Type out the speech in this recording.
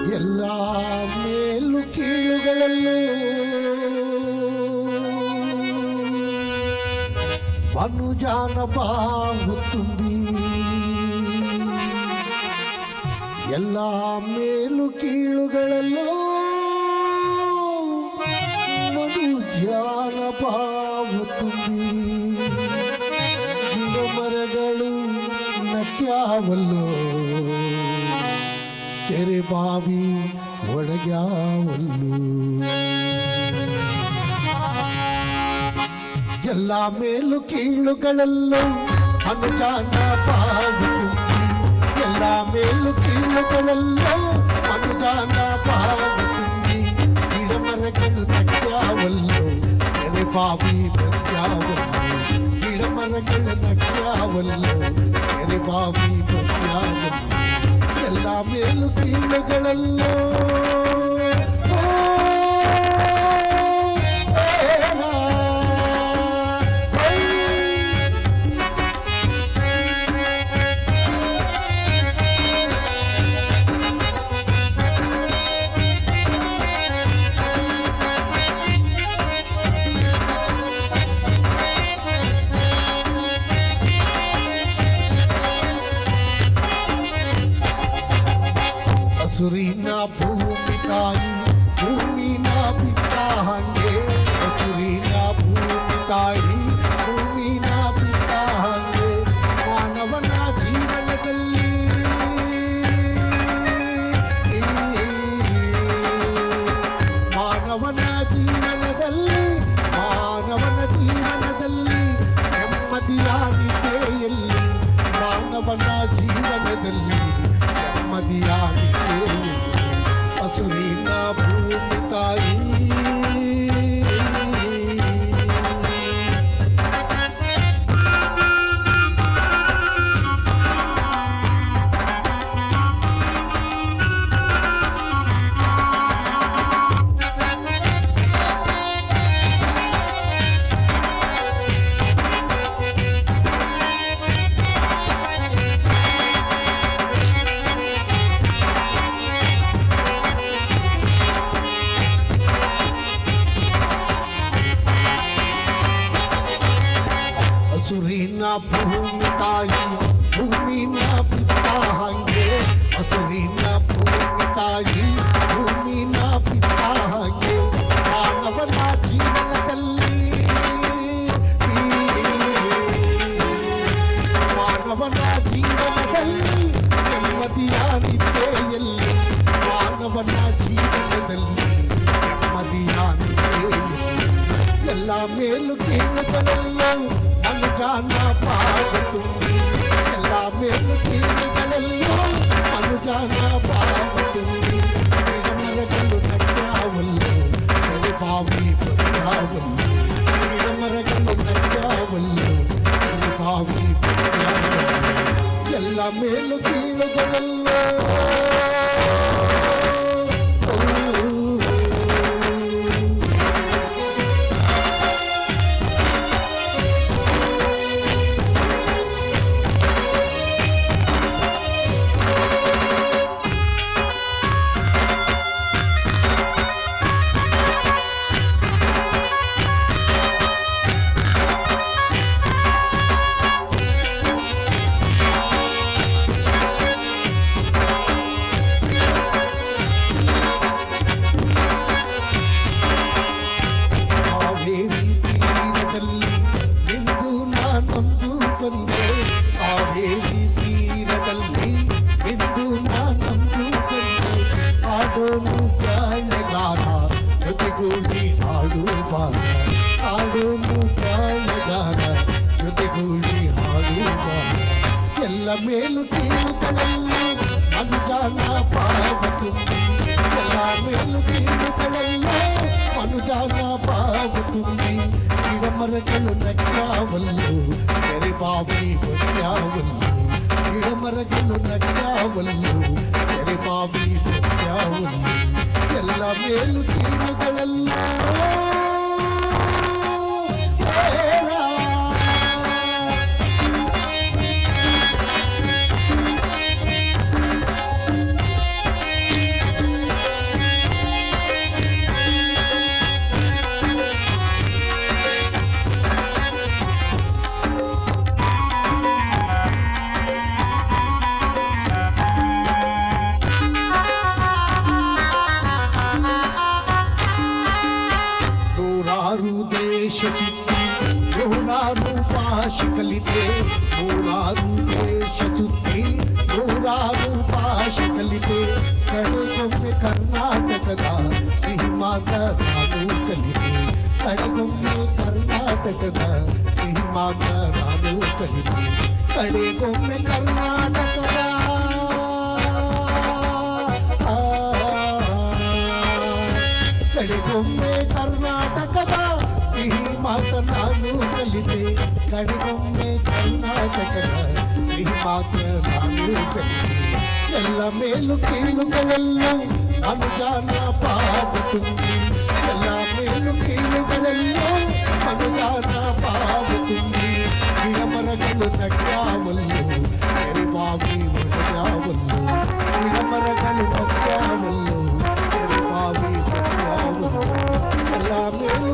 ಎಲ್ಲ ಮೇಲು ಕೀಳುಗಳಲ್ಲೂ ಮನುಜಾನ ಬಾವು ತುಂಬಿ ಎಲ್ಲ ಮೇಲು ಕೀಳುಗಳಲ್ಲೂ ಮನುಜಾನ ಬಾವು ತುಂಬಿ ಗಿಡ ಮರಗಳು ನಕ್ಯಾವಲ್ಲೋ ಕೆರೆ ಬಾವಿ ಒಣಗ್ಯಾವಲ್ಲು ಎಲ್ಲ ಮೇಲು ಕೀಳುಗಳಲ್ಲೂ ಅನುದಾನ ಬಾವು ತುಂಬಿ ಎಲ್ಲ ಮೇಲು ಕೀಳುಗಳಲ್ಲೂ ಅನುದಾನ ಬಾವು ತುಂಬಿ ಗಿಡ ಮರಗಳು ನಕ್ಯಾವಲ್ಲು ಕೆರೆ ಬಾವಿ ಬಗ್ಯಾವಲ್ಲು ಗಿಡ ಮರಗಳು ನಕ್ಯಾವಲ್ಲು ಕೆರೆ ಬಾವಿ ಬಗ್ಯಾವಲ್ಲು ಎಲ್ಲ ಮೇಲು ಕೀಳುಗಳಲ್ಲೋ ಹಸುರಿನ ಭೂಮಿ ತಾಯಿ ಭೂಮಿನ ಬಿತ್ತ ಹಂಗೆ ಹಸುರಿನ ಭೂಮಿ ತಾಯಿ ಭೂಮಿನ ಬಿತ್ತ ಹಂಗೆ ಮಾನವನ ಜೀವನದಲ್ಲಿ ಮಾನವನ ಜೀವನದಲ್ಲಿ ನೆಮ್ಮದಿಯಾಗಿದೆ ಎಲ್ಲಿ ಮಾನವನ ಜೀವನದಲ್ಲಿ ನೆಮ್ಮದಿಯಾಗಿದೆ ಹಸುರಿನ ಭೂಮಿ ತಾಯಿ ಹಸುರಿನ ಭೂಮಿ ತಾಯಿ ಭೂಮಿನ ಬಿತ್ತ ಹಂಗೆ ಹಸುರಿನ ಭೂಮಿ ತಾಯಿ ಭೂಮಿನ ಬಿತ್ತ ಹಂಗೆ ಮಾನವನ ಜೀವನದಲ್ಲಿ ಮಾನವನ ಜೀವನದಲ್ಲಿ ನೆಮ್ಮದಿಯಾಗಿದೆ ಎಲ್ಲಿ ಮಾನವನ ಜೀವನದಲ್ಲಿ ನೆಮ್ಮದಿಯಾಗಿದೆ ಎಲ್ಲ ಮೇಲು ಕೀಳುಗಳಲ್ಲೂ ಅನುದಾನ ಬಾವು ತುಂಬಿ ಎಲ್ಲ ಮೇಲು ಕೀಳುಗಳಲ್ಲೂ ಅನುದಾನ ಬಾವು ತುಂಬಿ ಗಿಡ ಮರಗಳು ನಕ್ಯಾವಲ್ಲು ಕೆರೆ ಬಾವಿ ಬಗ್ಯಾವಲ್ಲು ಗಿಡ ಮರಗಳು ನಕ್ಯಾವಲ್ಲು ಕೆರೆ ಬಾವಿ ಬಗ್ಯಾವಲ್ಲು ಎಲ್ಲ ಮೇಲು ಕೀಳುಗಳಲ್ಲೂ ಕಾವೇರಿ ತೀರದಲ್ಲಿ ಬಿದ್ದು ನಾನಂದು ಆಡೋನು ಗಾಯಗಾನ ಜೊತೆಗೂಡಿ ಹಾಡುವಾಗ ಆಡೋನು ಗಾಯಗಾನ ಜೊತೆಗೂಡಿ ಹಾಡುವಾಗ ಎಲ್ಲ ಮೇಲು ಕೀಳುಗಳಲ್ಲೂ ಅನುದಾನ ಬಾವು ತುಂಬಿ ಎಲ್ಲ ಮೇಲು ಕೀಳುಗಳಲ್ಲೂ ಅನುದಾನ ಬಾವು ತುಂಬಿ ಗಿಡ ಮರಗಳು ನಕ್ಯಾವಲ್ಲು ಕೆರೆ ಬಾವಿ ಬಗ್ಯಾವಲ್ಲು ಗಿಡ ಮರಗಳು ನಕ್ಯಾವಲ್ಲು ಕೆರೆ ಬಾವಿ ಬಗ್ಯಾವಲ್ಲು ಎಲ್ಲ ಮೇಲು ಕೀಳುಗಳಲ್ಲೂ ಶುದ್ಧಿ ನೂರಾರು ಭಾಷೆ ಕಲಿತೆ ನೂರಾರು ದೇಶ ಸುದ್ದಿ ನೂರಾರು ಭಾಷೆ ಕಲಿತೆ ಕಡೆಗೊಮ್ಮೆ ಕರ್ನಾಟಕದ ಸಿಹಿ ಮಾತ ನಾನು ಕಲಿತೆ ಕಡೆಗೊಮ್ಮೆ ಕರ್ನಾಟಕದ ಸಿಹಿ ಮಾತ ನಾನು ಕಲಿತೆ ಕಡೆಗೊಮ್ಮೆ ಕರ್ನಾಟಕದ ಕಡೆಗೊಮ್ಮೆ ಕರ್ನಾಟಕದ ಸಿಹಿ ಮಾತ ನಾನು ಕಲಿತೆ ಕಡೆಗೊಮ್ಮೆ ಕರ್ನಾಟಕದ ಸಿಹಿ ಮಾತ ನಾನು ಕಲಿತೆ ಎಲ್ಲ ಮೇಲು ಕೀಳುಗಳೆಲ್ಲೂ ಅನುದಾನ ಪಾದ ತುಂಬಿ ಎಲ್ಲ ಮೇಲು ಕೀಳುಗಳೆಲ್ಲೂ ಅನುದಾನ ಪಾದ ತುಂಬಿ ಗಿಡ ಮರಗಳು ನಗ್ಯಾವಲ್ಲು ಎರೆಬಾವಿ ಒಡೆಯಾವಲ್ಲು ಗಿಡ ಮರಗಳು ನಗ್ಯಾವಲ್ಲು ಎರೆಬಾವಿ ಒಡೆಯಾವಲ್ಲು ಎಲ್ಲ ಮೇಲು